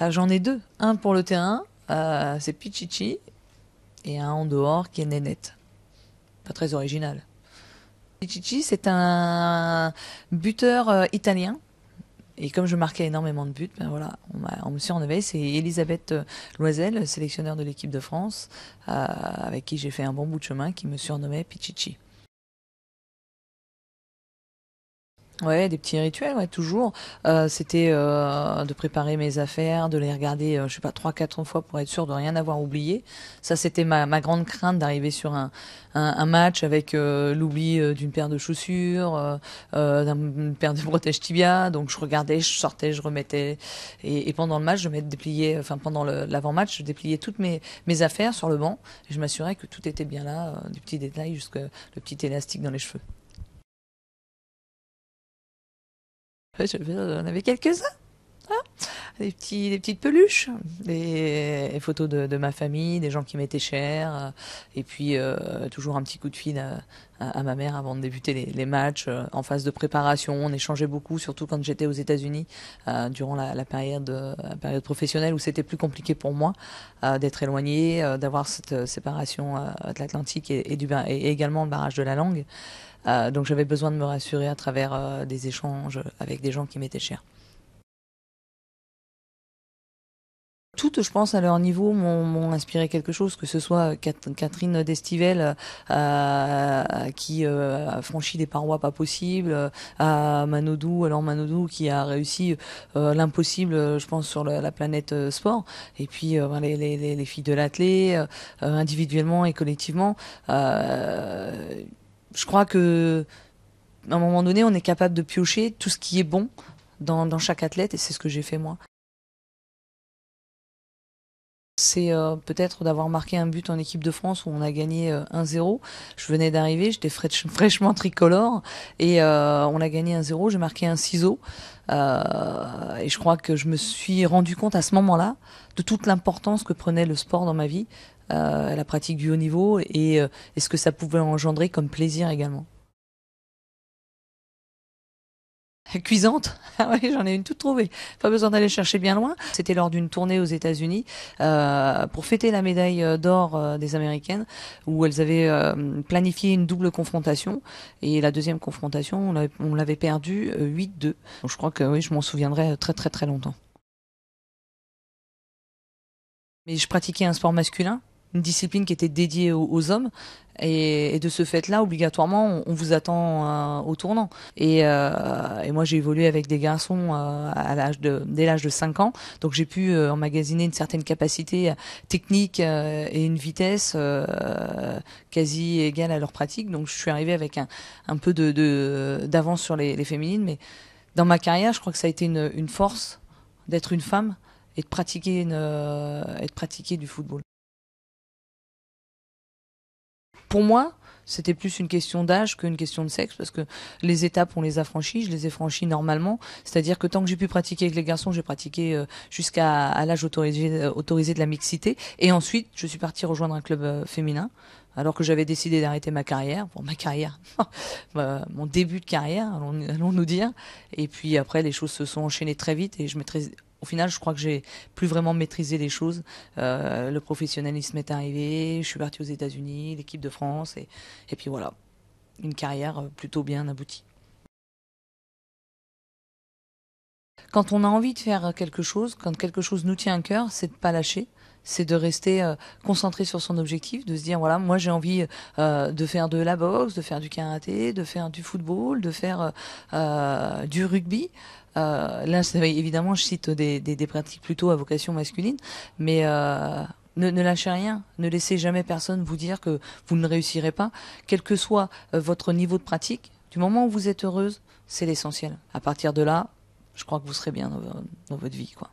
J'en ai deux. Un pour le terrain, c'est Pichichi, et un en dehors qui est Nénette. Pas très original. Pichichi, c'est un buteur italien. Et comme je marquais énormément de buts, ben voilà, on me surnommait. C'est Elisabeth Loisel, sélectionneur de l'équipe de France, avec qui j'ai fait un bon bout de chemin, qui me surnommait Pichichi. Ouais, des petits rituels, ouais, toujours. C'était de préparer mes affaires, de les regarder, je sais pas, 3, 4 fois pour être sûr de rien avoir oublié. Ça, c'était ma grande crainte d'arriver sur un match avec l'oubli d'une paire de chaussures, d'une paire de protège tibia. Donc je regardais, je sortais, je remettais. Et pendant le match, je dépliais, enfin pendant l'avant-match, je dépliais toutes mes affaires sur le banc. Et je m'assurais que tout était bien là, du petit détail jusqu'au le petit élastique dans les cheveux. Ouais, j'en avais quelques-uns. Des petites peluches, des photos de ma famille, des gens qui m'étaient chers, et puis toujours un petit coup de fil à ma mère avant de débuter les matchs. En phase de préparation, on échangeait beaucoup, surtout quand j'étais aux États-Unis, durant la période professionnelle où c'était plus compliqué pour moi d'être éloigné, d'avoir cette séparation de l'Atlantique et également le barrage de la langue. Donc j'avais besoin de me rassurer à travers des échanges avec des gens qui m'étaient chers. Toutes, je pense, à leur niveau, m'ont inspiré quelque chose, que ce soit Catherine Destivelle, qui a franchi des parois pas possibles, à Manodou, alors Manodou qui a réussi l'impossible, je pense, sur la planète sport. Et puis les filles de l'athlé, individuellement et collectivement. Je crois que à un moment donné, on est capable de piocher tout ce qui est bon dans chaque athlète, et c'est ce que j'ai fait moi. C'est peut-être d'avoir marqué un but en équipe de France où on a gagné 1-0. Je venais d'arriver, j'étais fraîchement tricolore, et on a gagné 1-0, j'ai marqué un ciseau. Et je crois que je me suis rendu compte à ce moment-là de toute l'importance que prenait le sport dans ma vie, la pratique du haut niveau, et ce que ça pouvait engendrer comme plaisir également. Cuisante. Ah ouais, j'en ai une toute trouvée. Pas besoin d'aller chercher bien loin. C'était lors d'une tournée aux États-Unis pour fêter la médaille d'or des Américaines, où elles avaient planifié une double confrontation, et la deuxième confrontation, on l'avait perdue 8-2. Donc je crois que oui, je m'en souviendrai très très très longtemps. Mais je pratiquais un sport masculin, une discipline qui était dédiée aux hommes. Et de ce fait-là, obligatoirement, on vous attend au tournant. Et moi, j'ai évolué avec des garçons dès l'âge de 5 ans. Donc j'ai pu emmagasiner une certaine capacité technique et une vitesse quasi égale à leur pratique. Donc je suis arrivée avec un peu d'avance sur les féminines. Mais dans ma carrière, je crois que ça a été une force d'être une femme et de pratiquer du football. Pour moi, c'était plus une question d'âge qu'une question de sexe, parce que les étapes, on les a franchies, je les ai franchies normalement. C'est-à-dire que tant que j'ai pu pratiquer avec les garçons, j'ai pratiqué jusqu'à l'âge autorisé de la mixité. Et ensuite, je suis partie rejoindre un club féminin, alors que j'avais décidé d'arrêter ma carrière. Bon, ma carrière, mon début de carrière, allons-nous dire. Et puis après, les choses se sont enchaînées très vite, et au final, je crois que j'ai plus vraiment maîtrisé les choses. Le professionnalisme est arrivé, je suis partie aux États-Unis, l'équipe de France, et puis voilà, une carrière plutôt bien aboutie. Quand on a envie de faire quelque chose, quand quelque chose nous tient à cœur, c'est de pas lâcher. C'est de rester concentré sur son objectif, de se dire voilà, moi j'ai envie de faire de la boxe, de faire du karaté, de faire du football, de faire du rugby. Là, évidemment, je cite des pratiques plutôt à vocation masculine, mais ne lâchez rien, ne laissez jamais personne vous dire que vous ne réussirez pas, quel que soit votre niveau de pratique. Du moment où vous êtes heureuse, c'est l'essentiel. À partir de là, je crois que vous serez bien dans votre vie, quoi.